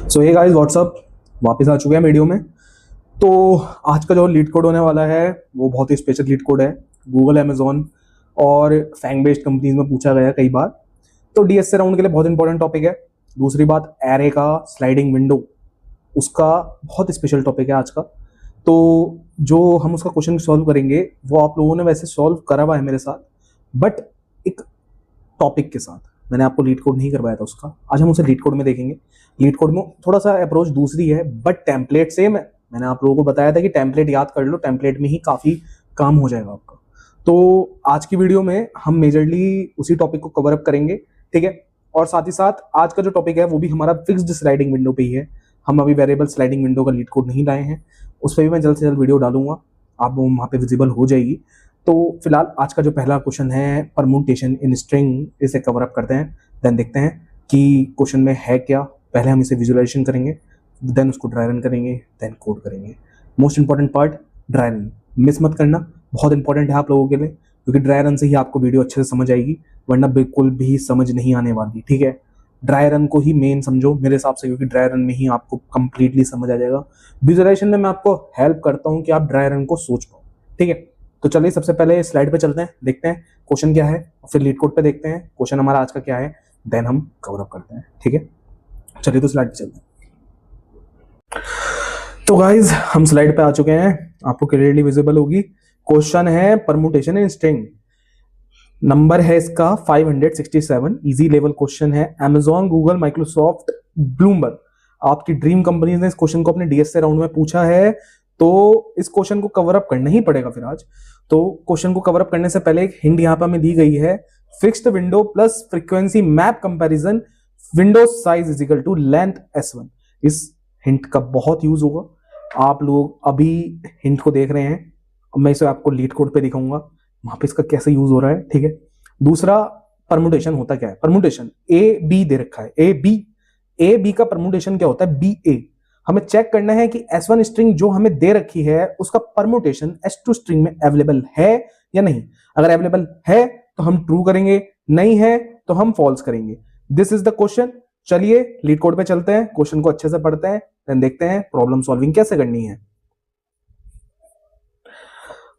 सो hey guys what's up, वापस आ चुके हैं वीडियो में। तो आज का जो लीड कोड होने वाला है वो बहुत ही स्पेशल लीड कोड है। गूगल, अमेजोन और फैंग बेस्ड कंपनीज में पूछा गया कई बार। तो डीएसए राउंड के लिए बहुत इंपॉर्टेंट टॉपिक है। दूसरी बात, एरे का स्लाइडिंग विंडो, उसका बहुत स्पेशल टॉपिक है आज का। तो जो हम उसका क्वेश्चन सॉल्व करेंगे वो आप लोगों ने वैसे सॉल्व करा हुआ है मेरे साथ, बट एक टॉपिक के साथ। मैंने आपको लीड कोड नहीं करवाया था उसका, आज हम उसे लीड कोड में देखेंगे। लीड कोड में थोड़ा सा अप्रोच दूसरी है, बट टेम्पलेट सेम है। मैंने आप लोगों को बताया था कि टेम्पलेट याद कर लो, टेम्पलेट में ही काफी काम हो जाएगा आपका। तो आज की वीडियो में हम मेजरली उसी टॉपिक को कवर अप करेंगे, ठीक है। और साथ ही साथ आज का जो टॉपिक है वो भी हमारा फिक्स्ड स्लाइडिंग विंडो पे ही है। हम अभी वेरिएबल स्लाइडिंग विंडो का लीड कोड नहीं लाए हैं, उस पर भी मैं जल्द से जल्द वीडियो डालूंगा, आप वहाँ पे विजिबल हो जाएगी। तो फिलहाल आज का जो पहला क्वेश्चन है परम्यूटेशन इन स्ट्रिंग, इसे कवर अप करते हैं। देन देखते हैं कि क्वेश्चन में है क्या। पहले हम इसे विजुअलाइजेशन करेंगे, देन उसको ड्राई रन करेंगे, देन कोड करेंगे। Most important part dry run, miss मत करना, बहुत इंपॉर्टेंट है आप लोगों के लिए, क्योंकि ड्राई रन से ही आपको वीडियो अच्छे से समझ आएगी, वरना बिल्कुल भी समझ नहीं आने वाली, ठीक है। ड्राई रन को ही मेन समझो मेरे हिसाब से, क्योंकि ड्राई रन में ही आपको कंप्लीटली समझ आ जाएगा। विजुअलाइजेशन में मैं आपको हेल्प करता हूँ कि आप ड्राई रन को सोच पाओ, ठीक है। तो चलिए सबसे पहले स्लाइड पे चलते हैं, देखते हैं क्वेश्चन क्या है, फिर लीड कोड पे देखते हैं क्वेश्चन हमारा आज का क्या है, देन हम कवर अप करते हैं, ठीक है। चलिए तो स्लाइड पे चलते हैं। तो गाइज हम स्लाइड पे आ चुके हैं, आपको क्लियरली विजिबल होगी। क्वेश्चन है परम्यूटेशन इन स्ट्रिंग, नंबर है इसका 567, इजी लेवल क्वेश्चन है। अमेजॉन, गूगल, माइक्रोसॉफ्ट, ब्लूमबर्ग, आपकी ड्रीम कंपनीज ने इस क्वेश्चन को अपने डीएसए राउंड में पूछा है, तो इस क्वेश्चन को कवर अप करना ही पड़ेगा फिर आज। तो क्वेश्चन को कवर अप करने से पहले एक हिंट यहाँ पर हमें दी गई है, fixed window plus frequency map comparison, window size is equal to length S1। इस हिंट का बहुत यूज होगा। आप लोग अभी हिंट को देख रहे हैं, मैं इसे आपको लीड कोड पे दिखाऊंगा, वहां पे इसका कैसे यूज हो रहा है, ठीक है। दूसरा, परम्यूटेशन होता क्या है। परम्यूटेशन ए बी दे रखा है, ए बी का परम्यूटेशन क्या होता है, बी ए। हमें चेक करना है कि S1 स्ट्रिंग जो हमें दे रखी है उसका परम्यूटेशन S2 स्ट्रिंग में अवेलेबल है या नहीं। अगर अवेलेबल है तो हम ट्रू करेंगे, नहीं है तो हम फॉल्स करेंगे। This is the question. चलिए लीड कोड पे चलते हैं, क्वेश्चन को अच्छे से पढ़ते हैं, देन देखते हैं प्रॉब्लम सॉल्विंग कैसे करनी है।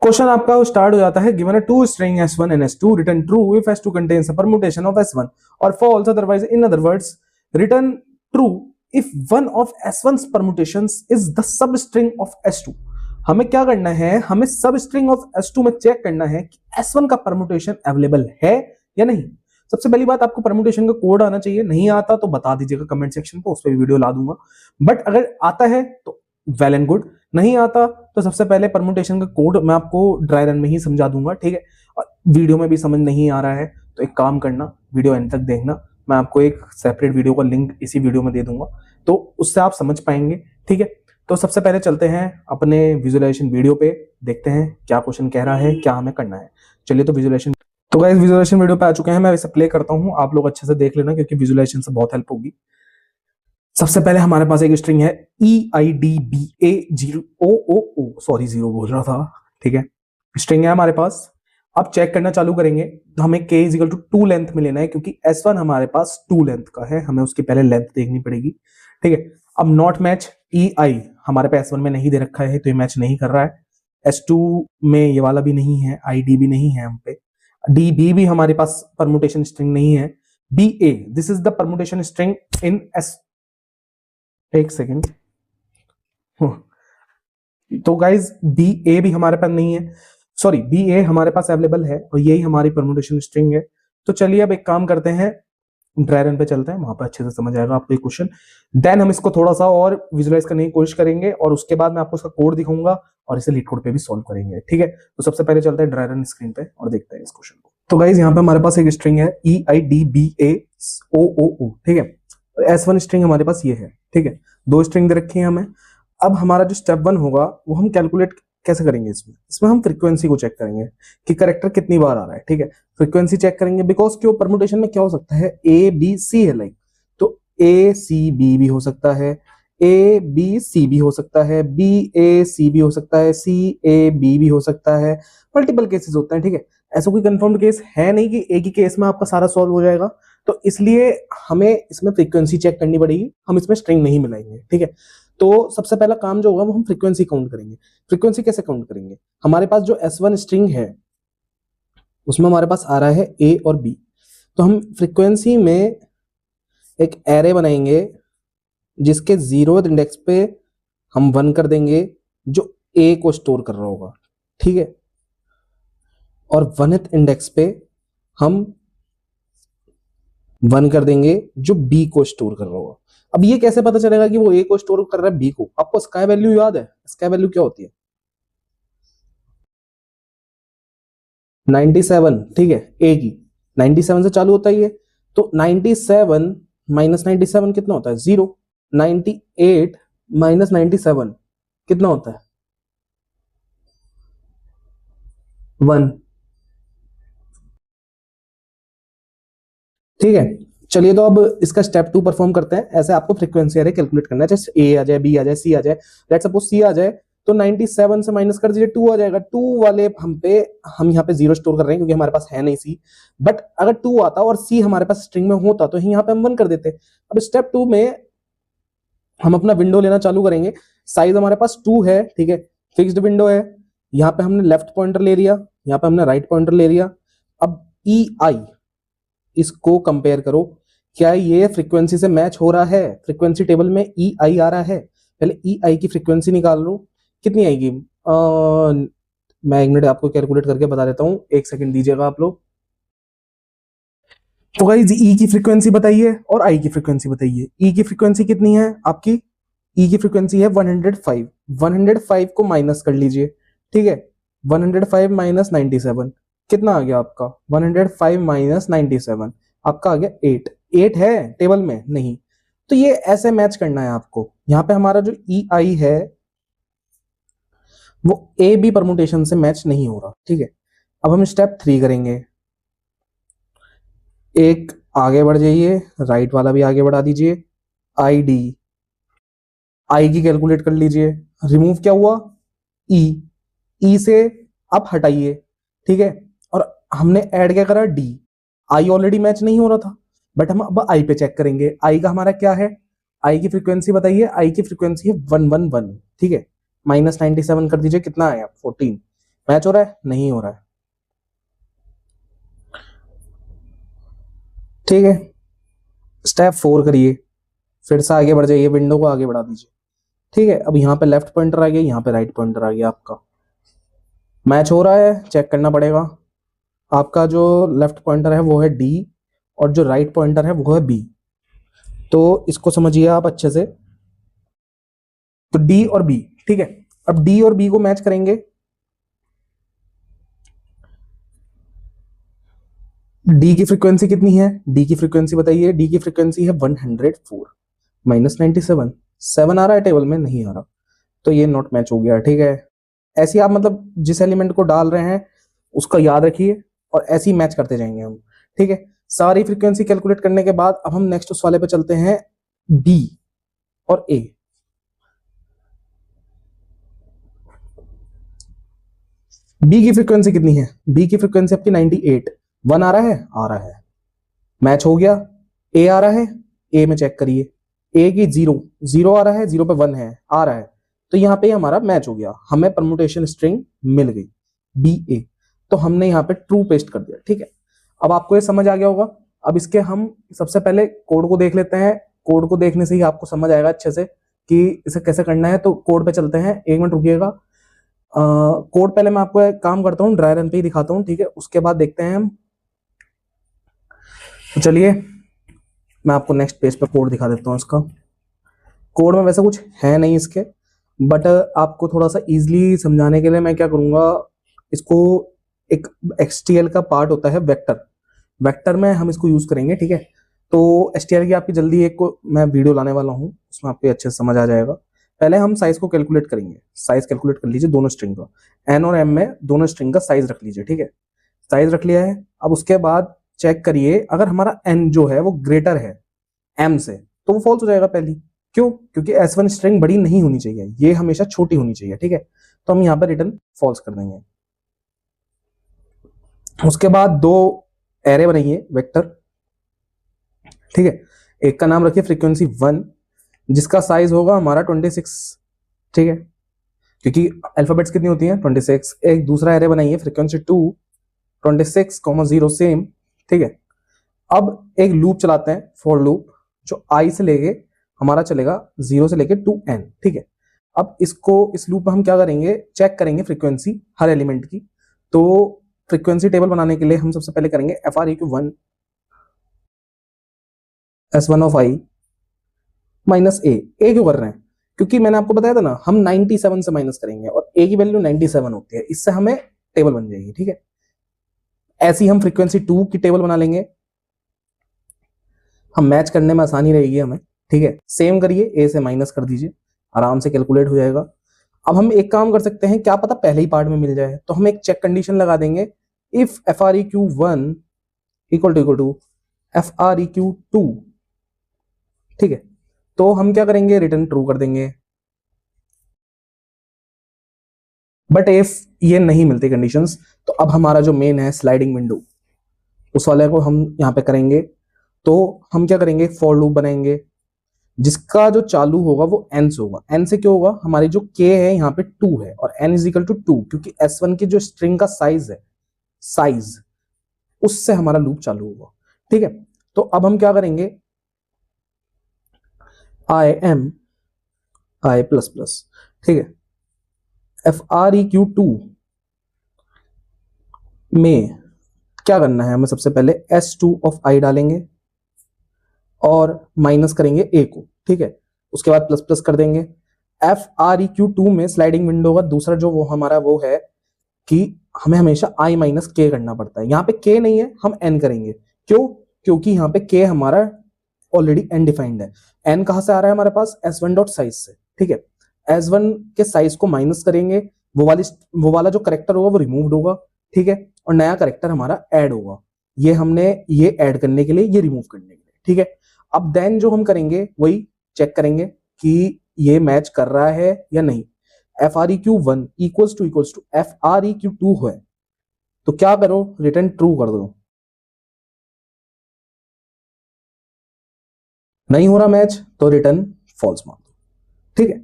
क्वेश्चन आपका स्टार्ट हो जाता है, given a two string S1 and S2, return true if S2 contains a permutation of S1 or false otherwise, in other words return true if one of S1's permutations is the substring of S2। हमें क्या करना है, हमें सब string of S2 में check करना है कि S1 का परम्यूटेशन अवेलेबल है या नहीं। सबसे पहली बात, आपको परम्यूटेशन का कोड आना चाहिए, नहीं आता तो बता दीजिएगा कमेंट सेक्शन पे, उस पर वीडियो ला दूंगा। बट अगर आता है तो वेल एंड गुड, नहीं आता तो सबसे पहले परम्यूटेशन का कोड मैं आपको ड्राई रन में ही समझा दूंगा, ठीक है। और वीडियो में भी समझ नहीं आ रहा है तो एक काम करना, वीडियो एंड तक देखना, मैं आपको एक सेपरेट वीडियो का लिंक इसी वीडियो में दे दूंगा, तो उससे आप समझ पाएंगे, ठीक है। तो सबसे पहले चलते हैं अपने विजुअलाइजेशन वीडियो पे, देखते हैं क्या क्वेश्चन कह रहा है, क्या हमें करना है। चलिए तो विजुअलाइजेशन, तो गाइस विजुअलाइजेशन वीडियो पे आ चुके हैं, मैं इसे प्ले करता हूं, आप लोग अच्छे से देख लेना क्योंकि विजुअलाइजेशन से बहुत हेल्प होगी। सबसे पहले हमारे पास एक स्ट्रिंग है EIDBA0, सॉरी 0 बोल रहा था, ठीक है। स्ट्रिंग है हमारे पास। अब चेक करना चालू करेंगे तो हमें k is equal to 2 length में लेना है, क्योंकि S1 हमारे पास 2 लेंथ का है, हमें उसकी पहले लेंथ देखनी पड़ेगी, ठीक है। अब नॉट मैच EI हमारे पास S1 में नहीं दे रखा है, तो ये मैच नहीं कर रहा है। S2 में ये वाला भी नहीं है, ID भी नहीं है हम पे, DB भी हमारे पास परम्यूटेशन स्ट्रिंग नहीं है। BA, this is the permutation string in S, एक सेकेंड। तो गाइज BA भी हमारे पास नहीं है, सॉरी BA हमारे पास अवेलेबल है और यही हमारी परम्यूटेशन स्ट्रिंग है। तो चलिए अब एक काम करते हैं, ड्राई रन पे चलते हैं, वहां पर अच्छे से समझ आएगा आपको ये क्वेश्चन। देन हम इसको थोड़ा सा और विजुअलाइज करने की कोशिश करेंगे और उसके बाद मैं आपको इसका कोड दिखाऊंगा और इसे लीड कोड पे भी सॉल्व करेंगे, ठीक है। तो सबसे पहले चलते हैं ड्राई रन स्क्रीन पे और देखते हैं इस क्वेश्चन को। तो गाइज यहाँ पे हमारे पास एक स्ट्रिंग है EIDBA0, ठीक है। S1 स्ट्रिंग हमारे पास ये है, ठीक है। 2 स्ट्रिंग दे रखी है हमें। अब हमारा जो स्टेप 1 होगा वो हम कैलकुलेट कैसे करेंगे, इसमें हम फ्रीक्वेंसी को चेक करेंगे कि करेक्टर कितनी बार आ रहा है, ठीक है। फ्रीक्वेंसी चेक करेंगे बिकॉज क्यों, परम्यूटेशन में क्या हो सकता है, ABC है लाइक, तो ACB भी हो सकता है, ABC भी हो सकता है, BAC भी हो सकता है, CAB भी हो सकता है, मल्टीपल केसेस होते हैं, ठीक है। ऐसा कोई कंफर्म्ड केस है नहीं कि एक ही केस में आपका सारा सॉल्व हो जाएगा, तो इसलिए हमें इसमें फ्रीक्वेंसी चेक करनी पड़ेगी, हम इसमें स्ट्रिंग नहीं मिलाएंगे, ठीक है। तो सबसे पहला काम जो होगा वो हम फ्रीक्वेंसी काउंट करेंगे। फ्रीक्वेंसी कैसे काउंट करेंगे? हमारे पास जो S1 स्ट्रिंग है उसमें हमारे पास आ रहा है A और B, तो हम फ्रीक्वेंसी में एक एरे बनाएंगे जिसके 0th इंडेक्स पे हम 1 कर देंगे जो A को स्टोर कर रहा होगा, ठीक है, और 1th इंडेक्स पे हम 1 कर देंगे जो B को स्टोर कर रहा होगा। अब ये कैसे पता चलेगा कि वो A को स्टोर कर रहा है B को? आपको स्काई वैल्यू याद है? स्काई वैल्यू क्या होती है? 97, ठीक है, A की 97 से चालू होता है ये, तो 97 माइनस 97 कितना होता है? 0। 98 माइनस 97 कितना होता है? 1, ठीक है। चलिए तो अब इसका स्टेप 2 परफॉर्म करते हैं। ऐसे आपको फ्रीक्वेंसी एरे कैलकुलेट करना है, जैसे A आ जाए, B आ जाए, C आ जाए। लेट्स सपोज C आ जाए तो 97 से माइनस कर दीजिए, 2 आ जाएगा। 2 वाले हम यहाँ पे 0 स्टोर कर रहे हैं क्योंकि हमारे पास है नहीं C, बट अगर 2 आता और C हमारे पास स्ट्रिंग में होता तो यहाँ पे हम 1 कर देते। अब स्टेप 2 में हम अपना विंडो लेना चालू करेंगे। साइज हमारे पास 2 है, ठीक है, फिक्स्ड विंडो है। यहाँ पे हमने लेफ्ट पॉइंटर ले लिया, यहाँ पे हमने राइट पॉइंटर ले लिया। अब EI इसको कंपेयर करो, क्या ये फ्रीक्वेंसी से मैच हो रहा है? फ्रीक्वेंसी टेबल में EI आ रहा है। पहले EI की फ्रीक्वेंसी निकाल लो, कितनी आएगी? मैं 1 मिनट आपको कैलकुलेट करके बता देता हूँ, 1 सेकंड दीजिएगा आप लोग। तो गाइस E की फ्रीक्वेंसी बताइए और I की फ्रीक्वेंसी बताइए। E की फ्रीक्वेंसी कितनी है आपकी? E की फ्रीक्वेंसी है 105। 105 को माइनस कर लीजिए, ठीक है, 105 माइनस 97 कितना आ गया आपका? 105 माइनस 97 आपका आ गया 8। 8 है टेबल में? नहीं। तो ये ऐसे मैच करना है आपको। यहाँ पे हमारा जो EI है वो AB परमुटेशन से मैच नहीं हो रहा, ठीक है। अब हम स्टेप 3 करेंगे। एक आगे बढ़ जाइए, राइट वाला भी आगे बढ़ा दीजिए। ID, I की कैलकुलेट कर लीजिए। रिमूव क्या हुआ? E से आप हटाइए, ठीक है, और हमने ऐड क्या करा? D। I ऑलरेडी मैच नहीं हो रहा था, बट हम अब I पे चेक करेंगे। I का हमारा क्या है? I की फ्रीक्वेंसी बताइए। I की फ्रीक्वेंसी है 111, ठीक है, माइनस 97 कर दीजिए, कितना आया? 14। मैच हो रहा है? नहीं हो रहा है, ठीक है। स्टेप 4 करिए, फिर से आगे बढ़ जाइए, विंडो को आगे बढ़ा दीजिए, ठीक है। अब यहाँ पे लेफ्ट पॉइंटर आ गया, यहाँ पे राइट पॉइंटर आ गया। आपका मैच हो रहा है, चेक करना पड़ेगा। आपका जो लेफ्ट पॉइंटर है वो है D और जो राइट पॉइंटर है वो है B, तो इसको समझिए आप अच्छे से। तो D और B, ठीक है। अब D और B को मैच करेंगे। D की फ्रीक्वेंसी कितनी है? D की फ्रीक्वेंसी बताइए। D की फ्रीक्वेंसी है 104 माइनस 97। 7 आ रहा है टेबल में? नहीं आ रहा, तो ये नॉट मैच हो गया, ठीक है। ऐसे आप मतलब जिस एलिमेंट को डाल रहे हैं उसका याद रखिए और ऐसे ही मैच करते जाएंगे हम, ठीक है। सारी फ्रीक्वेंसी कैलकुलेट करने के बाद अब हम नेक्स्ट उस वाले पे चलते हैं, B और A। B की फ्रीक्वेंसी कितनी है? B की फ्रीक्वेंसी आपकी 98। 1 आ रहा है? आ रहा है, मैच हो गया। A आ रहा है? A में चेक करिए। A की 0 आ रहा है, 0 पे 1 है, आ रहा है, तो यहाँ पे हमारा मैच हो गया, हमें परमुटेशन स्ट्रिंग मिल गई BA। तो हमने यहाँ पे ट्रू पेस्ट कर दिया, ठीक है। अब आपको ये समझ आ गया होगा। अब इसके हम सबसे पहले कोड को देख लेते हैं। कोड को देखने से ही आपको समझ आएगा अच्छे से कि इसे कैसे करना है। तो कोड पे चलते हैं, 1 मिनट रुकिएगा। कोड पहले मैं आपको एक काम करता हूँ, ड्राई रन पे ही दिखाता हूँ, ठीक है, उसके बाद देखते हैं हम। तो चलिए मैं आपको नेक्स्ट पेज पे कोड दिखा देता हूँ इसका। कोड में वैसे कुछ है नहीं इसके, बट आपको थोड़ा सा इजीली समझाने के लिए मैं क्या करूंगा, इसको एक HTML का पार्ट होता है वेक्टर, वेक्टर में हम इसको यूज करेंगे, ठीक है। तो HTML की आपकी जल्दी एक को मैं वीडियो लाने वाला हूँ, उसमें आपको अच्छे से समझ आ जाएगा। पहले हम साइज को कैलकुलेट करेंगे। साइज कैलकुलेट कर लीजिए दोनों स्ट्रिंग का, N और M में दोनों स्ट्रिंग का साइज रख लीजिए, ठीक है। साइज रख लिया है। अब उसके बाद चेक करिए, अगर हमारा N जो है वो ग्रेटर है M से तो वो फॉल्स हो जाएगा पहली। क्यों? क्योंकि S1 स्ट्रिंग बड़ी नहीं होनी चाहिए, ये हमेशा छोटी होनी चाहिए, ठीक है। तो हम यहाँ पर रिटर्न फॉल्स कर देंगे। उसके बाद दो एरे बनाइए वेक्टर, ठीक है। एक का नाम रखिए फ्रीक्वेंसी 1, जिसका साइज होगा हमारा 26, ठीक है, क्योंकि अल्फाबेट्स कितनी होती हैं 26। एक दूसरा एरे बनाइए फ्रीक्वेंसी 2, 26,0 सेम, ठीक है। अब एक लूप चलाते हैं, फॉर लूप, जो आई से लेके हमारा चलेगा 0 से लेके 2n, ठीक है। अब इसको, इस लूप में हम क्या करेंगे, चेक करेंगे फ्रीक्वेंसी हर एलिमेंट की। तो फ्रीक्वेंसी टेबल बनाने के लिए हम सबसे पहले करेंगे FREQ1 S1 of I minus ए। क्यों कर रहे हैं, क्योंकि मैंने आपको बताया था ना, हम 97 से माइनस करेंगे और ए की वैल्यू 97 होती है, इससे हमें टेबल बन जाएगी, ठीक है। ऐसी हम फ्रीक्वेंसी 2 की टेबल बना लेंगे, हम मैच करने में आसानी रहेगी हमें, ठीक है। सेम करिए, ए से माइनस कर दीजिए, आराम से कैलकुलेट हो जाएगा। अब हम एक काम कर सकते हैं, क्या पता पहले ही पार्ट में मिल जाए, तो हम एक चेक कंडीशन लगा देंगे, if FREQ1 equal to FREQ2, ठीक है। तो हम क्या करेंगे, रिटर्न ट्रू कर देंगे। बट इफ ये नहीं मिलती कंडीशंस, तो अब हमारा जो मेन है स्लाइडिंग विंडो, उस वाले को हम यहां पे करेंगे। तो हम क्या करेंगे, फॉर लूप बनाएंगे, जिसका जो चालू होगा वो n से होगा। n से क्यों होगा, हमारी जो k है यहाँ पे 2 है और n इज इक्वल टू 2, क्योंकि S1 की जो स्ट्रिंग का साइज है, साइज, उससे हमारा लूप चालू होगा, ठीक है। तो अब हम क्या करेंगे, I प्लस प्लस, ठीक है, FREQ2 में क्या करना है, हमें सबसे पहले S2 ऑफ I डालेंगे और माइनस करेंगे a को, ठीक है। उसके बाद प्लस प्लस कर देंगे। FREQ2 में स्लाइडिंग विंडो का दूसरा जो वो हमारा वो है कि हमें हमेशा I माइनस k करना पड़ता है। यहाँ पे k नहीं है, हम n करेंगे। क्यों, क्योंकि यहाँ पे k हमारा ऑलरेडी अनडिफाइंड है। n कहां से आ रहा है हमारे पास, S1 डॉट साइज से, ठीक है। S1 के साइज को माइनस करेंगे, वो वाला जो करेक्टर होगा वो रिमूव्ड होगा, ठीक है, और नया करेक्टर हमारा ऐड होगा। ये हमने ये ऐड करने के लिए, ये रिमूव करने के लिए, ठीक है। अब देन जो हम करेंगे वही चेक करेंगे कि ये मैच कर रहा है या नहीं। FREQ1 इक्वल्स टू FREQ2 है, तो क्या करो, रिटर्न ट्रू कर दो। नहीं हो रहा मैच तो रिटर्न फॉल्स मार दो, ठीक है।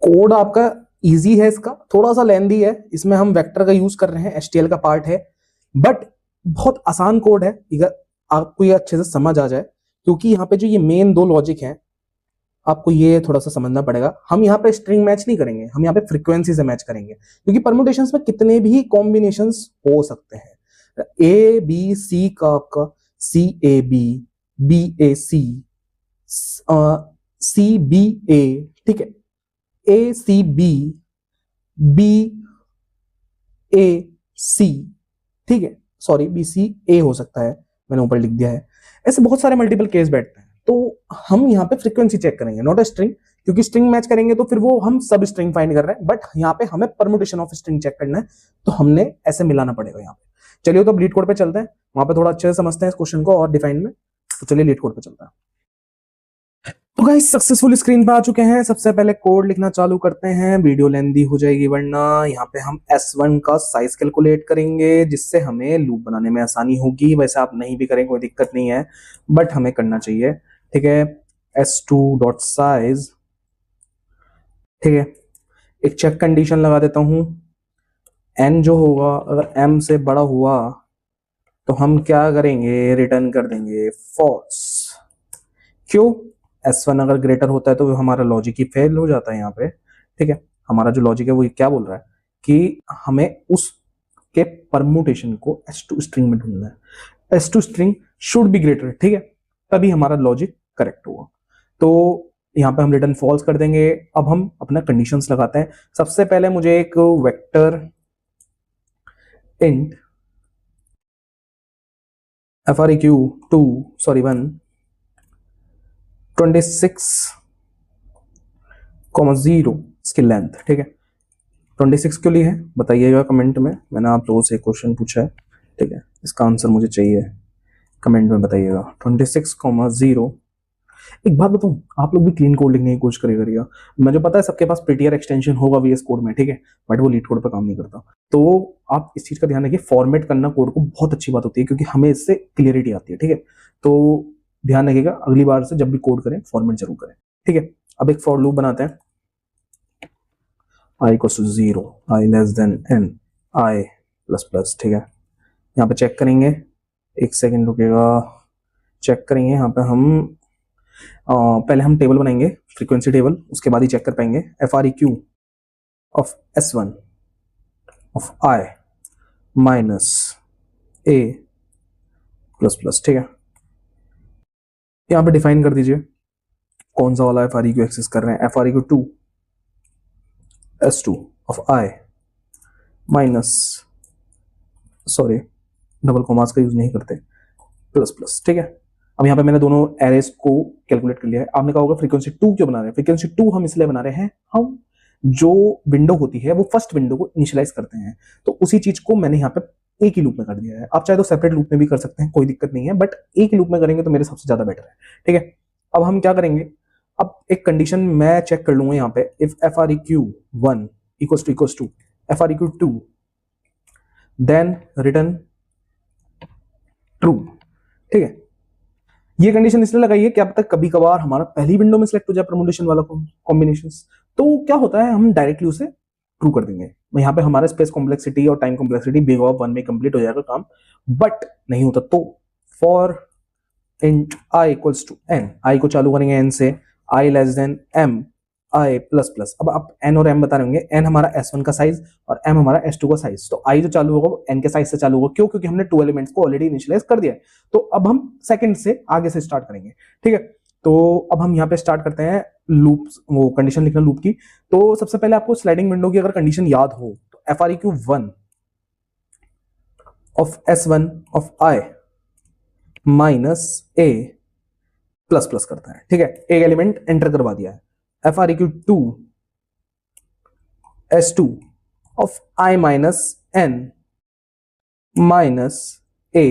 कोड आपका इजी है, इसका थोड़ा सा लेंदी है, इसमें हम वेक्टर का यूज कर रहे हैं, HTML का पार्ट है, बट बहुत आसान कोड है अगर आपको ये अच्छे से समझ आ जाए। क्योंकि यहाँ पे जो ये मेन दो लॉजिक है, आपको ये थोड़ा सा समझना पड़ेगा। हम यहाँ पे स्ट्रिंग मैच नहीं करेंगे, हम यहाँ पे फ्रीक्वेंसी से मैच करेंगे, क्योंकि परम्यूटेशंस में कितने भी कॉम्बिनेशंस हो सकते हैं। ABC का आपका CAB, BAC, CBA, ठीक है, ACB, BAC, ठीक है, सॉरी BCA हो सकता है, मैंने ऊपर लिख दिया है। ऐसे बहुत सारे मल्टीपल केस बैठते हैं, तो हम यहाँ पे फ्रीक्वेंसी चेक करेंगे, नॉट अ स्ट्रिंग, क्योंकि स्ट्रिंग मैच करेंगे तो फिर वो हम सब स्ट्रिंग फाइंड कर रहे हैं, बट यहाँ पे हमें परम्यूटेशन ऑफ स्ट्रिंग चेक करना है, तो हमने ऐसे मिलाना पड़ेगा यहाँ पे। चलिए तो लीड कोड पे चलते हैं, वहां पे थोड़ा अच्छे से समझते हैं इस क्वेश्चन को और डिफाइन में। तो चलिए लीड कोड पे चलते हैं। तो गाइस सक्सेसफुल स्क्रीन पे आ चुके हैं। सबसे पहले कोड लिखना चालू करते हैं, वीडियो लेंदी हो जाएगी वरना। यहाँ पे हम S1 का साइज कैलकुलेट करेंगे, जिससे हमें लूप बनाने में आसानी होगी। वैसे आप नहीं भी करें कोई दिक्कत नहीं है, बट हमें करना चाहिए, ठीक है। S2 डॉट साइज, ठीक है। एक चेक कंडीशन लगा देता हूं, n जो होगा अगर m से बड़ा हुआ तो हम क्या करेंगे, रिटर्न कर देंगे फॉल्स। क्यों, S1 अगर ग्रेटर होता है तो हमारा लॉजिक ही फेल हो जाता है यहाँ पे, ठीक है। हमारा जो लॉजिक है वो क्या बोल रहा है कि हमें उसके परम्यूटेशन को S2 स्ट्रिंग में ढूंढना है। S2 string should be greater, ठीक है, तभी हमारा लॉजिक करेक्ट होगा। तो यहाँ पे हम रिटर्न फॉल्स कर देंगे। अब हम अपना कंडीशंस लगाते हैं। सबसे पहले मुझे एक वेक्टर इंट FREQ2 सॉरी 1 26,0 इसकी लेंथ, ठीक है। 26 क्यों ली है बताइएगा कमेंट में, मैंने आप लोगों से क्वेश्चन पूछा है, ठीक है। इसका आंसर मुझे चाहिए, कमेंट में बताइएगा। 26,0। एक बात बताऊं, आप लोग भी क्लीन कोड लिखने की कोशिश करिएगा। मुझे पता है सबके पास पेटीआर एक्सटेंशन होगा VS कोड में, ठीक है, बट वो लीड कोड पर काम नहीं करता। तो आप इस चीज का ध्यान रखिए, फॉर्मेट करना कोड को बहुत अच्छी बात होती है, क्योंकि हमें इससे क्लियरिटी आती है, ठीक है। तो ध्यान रखिएगा अगली बार से जब भी कोड करें फॉर्मेट जरूर करें, ठीक है। अब एक फॉर लूप बनाते हैं, i equals to 0, i less than n, i plus plus, ठीक है। यहाँ पे चेक करेंगे, एक सेकेंड रुकेगा, चेक करेंगे यहाँ पे हम पहले हम टेबल बनाएंगे, फ्रीक्वेंसी टेबल, उसके बाद ही चेक कर पाएंगे। F R E Q of S1 of i minus a plus plus, ठीक है। यहाँ पे डिफाइन कर दीजिए कौन सा वाला F R E Q access कर रहे हैं। F R E Q 2 S2 of i minus, sorry double commas का यूज नहीं करते, प्लस प्लस, ठीक है। अब यहाँ पे मैंने दोनों एरेज को कैलकुलेट कर लिया है। आपने कहा होगा फ्रीक्वेंसी 2 क्यों बना रहे हैं? फ्रीक्वेंसी 2 हम इसलिए बना रहे हैं, हम जो विंडो होती है वो फर्स्ट विंडो को इनिशियलाइज करते हैं, तो उसी चीज को मैंने यहाँ पे एक ही लूप में कर दिया है। आप चाहे तो सेपरेट लूप में भी कर सकते हैं, कोई दिक्कत नहीं है, बट एक ही लूप में करेंगे तो मेरे सबसे ज्यादा बेटर है, ठीक है। अब हम क्या करेंगे, अब एक कंडीशन मैं चेक कर लूंगा यहाँ पे, if F R E Q 1 equals to F R E Q 2 then return true, ठीक है। ये कंडीशन इसलिए लगाई है कि अब तक कभी कभार हमारा पहली विंडो में सिलेक्ट हो जाए परमुटेशन वाला कॉम्बिनेशन, तो क्या होता है हम डायरेक्टली उसे ट्रू कर देंगे। यहाँ पे हमारा स्पेस कॉम्प्लेक्सिटी और टाइम कॉम्प्लेक्सिटी बिग ऑफ 1 में कंप्लीट हो जाएगा काम, बट नहीं होता तो for int i equals to n, i को चालू करेंगे n से, i less than m i plus plus. अब आप n और m बता रहे होंगे, n हमारा S1 का साइज और m हमारा S2 का साइज, तो i जो चालू होगा n के साइज से चालू होगा, क्यों? क्योंकि हमने 2 एलिमेंट्स को ऑलरेडी इनिशियलाइज कर दिया है। तो अब हम सेकंड से आगे से स्टार्ट करेंगे, ठीक है। तो अब हम यहाँ पे स्टार्ट करते हैं लूप, वो कंडीशन लिखना लूप की। तो सबसे पहले आपको स्लाइडिंग विंडो की अगर कंडीशन याद हो तो F R E Q 1 of S1 of i minus a plus plus करता है, ठीक है। एक एलिमेंट एंटर करवा दिया है, F R E Q 2 S2 of i minus n minus a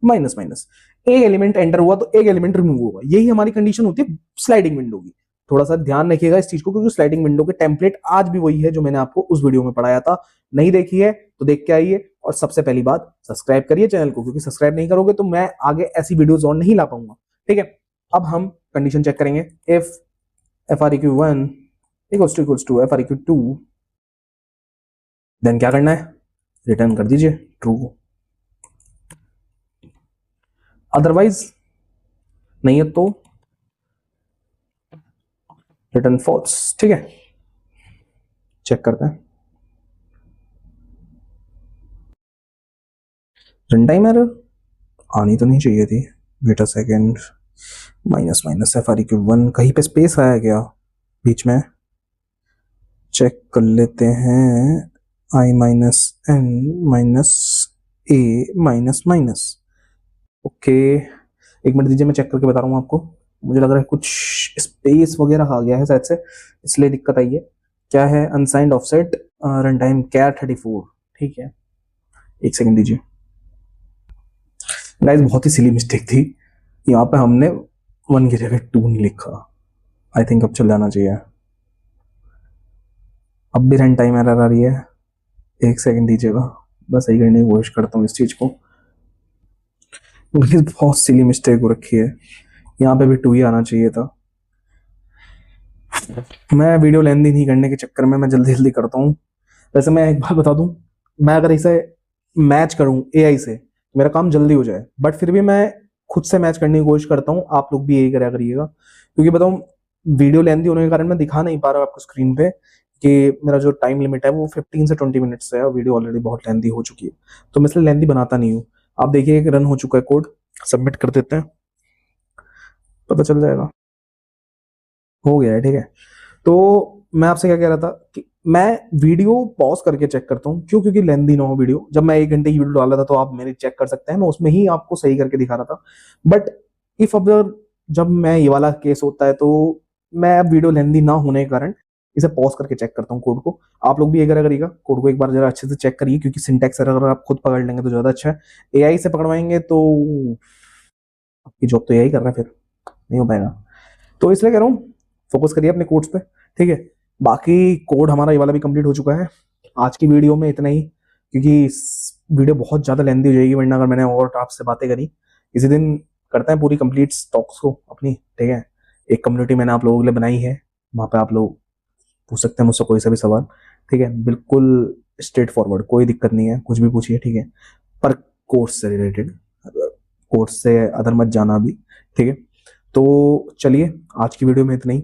minus minus, एक एलिमेंट एंटर हुआ तो एक एलिमेंट रिमूव होगा, यही हमारी कंडीशन होती है स्लाइडिंग विंडो की। थोड़ा सा ध्यान रखिएगा इस चीज को, क्योंकि स्लाइडिंग विंडो के टेम्पलेट आज भी वही है जो मैंने आपको उस वीडियो में पढ़ाया था। नहीं देखी है तो देख के आइए, और सबसे पहली बात सब्सक्राइब करिए चैनल को, क्योंकि सब्सक्राइब नहीं करोगे तो मैं आगे ऐसी वीडियोस और नहीं ला पाऊंगा, ठीक है। अब हम कंडीशन चेक करेंगे, if F R E Q 1 equals to F R E Q 2, then क्या करना है, रिटर्न कर दीजिए ट्रू, अदरवाइज नहीं है तो रिटर्न फॉल्स, ठीक है। चेक करते हैं, रन टाइम एरर आनी तो नहीं चाहिए थी, wait a second, minus minus F R E Q 1, कहीं पे स्पेस आया क्या बीच में, चेक कर लेते हैं, i minus n minus a minus minus, okay. एक मिनट दीजिए, मैं चेक करके बता रहा हूँ आपको। मुझे लग रहा है कुछ स्पेस वगैरह आ गया है शायद से, इसलिए दिक्कत आई है। क्या है, अनसाइंड ऑफसेट रन टाइम कैर 34, ठीक है। एक सेकंड दीजिए गाइस, बहुत ही सिली मिस्टेक थी, यहाँ पे हमने 1 की जगह 2 नहीं लिखा। आई थिंक अब चल जाना चाहिए। अब भी रन टाइम एरर आ रही है, एक सेकंड दीजिएगा, बस सही करने की कोशिश करता हूँ इस चीज को। बहुत सिली मिस्टेक हो रखी है, यहाँ पे भी 2 ही आना चाहिए था। मैं वीडियो लेंदी नहीं करने के चक्कर में मैं जल्दी जल्दी करता हूँ। वैसे मैं एक बात बता दूं, मैं अगर इसे मैच करूं एआई से तो मेरा काम जल्दी हो जाए, बट फिर भी मैं खुद से मैच करने की कोशिश करता हूँ। आप लोग भी यही करा करिएगा, क्योंकि बताऊं वीडियो लेंदी होने के कारण मैं दिखा नहीं पा रहा हूँ आपको स्क्रीन पे कि मेरा जो टाइम लिमिट है वो 15 से 20 मिनट्स है, और वीडियो ऑलरेडी बहुत लेंदी हो चुकी है, तो मैं इसलिए लेंदी बनाता नहीं हूँ। आप देखिए रन हो चुका है कोड, सबमिट कर देते हैं, पता चल जाएगा हो गया है, ठीक है। तो मैं आपसे क्या कह रहा था कि मैं वीडियो पॉज करके चेक करता हूँ, क्यों? क्योंकि लेंदी ना हो वीडियो। जब मैं 1 घंटे की वीडियो डाला था तो आप मेरे चेक कर सकते हैं, मैं उसमें ही आपको सही करके दिखा रहा था। बट इफ अब जब मैं ये वाला केस होता है तो मैं अब वीडियो लेंदी ना होने के कारण इसे पॉज करके चेक करता हूँ कोड को। आप लोग भी ये करिएगा, कोड को एक बार जरा अच्छे से चेक करिए, क्योंकि सिंटैक्स अगर आप खुद पकड़ लेंगे तो ज्यादा अच्छा है। एआई से पकड़वाएंगे तो आपकी जॉब तो एआई कर रहा है, फिर नहीं हो पाएगा। तो इसलिए कह रहा हूँ फोकस करिए अपने कोड्स पे, ठीक है। बाकी कोड हमारा ये वाला भी कंप्लीट हो चुका है। आज की वीडियो में इतना ही, क्योंकि वीडियो बहुत ज्यादा लेंथी हो जाएगी वरना अगर मैंने और आपसे बातें करी। किसी दिन करते हैं पूरी कंप्लीट स्टॉक्स को अपनी, ठीक है। एक कम्युनिटी मैंने आप लोगों के लिए बनाई है, वहाँ पे आप लोग पूछ सकते हैं मुझसे कोई सा भी सवाल, ठीक है। बिल्कुल स्ट्रेट फॉरवर्ड, कोई दिक्कत नहीं है, कुछ भी पूछिए, ठीक है। पर कोर्स से रिलेटेड, कोर्स से अदर मत जाना अभी, ठीक है। तो चलिए आज की वीडियो में इतना ही।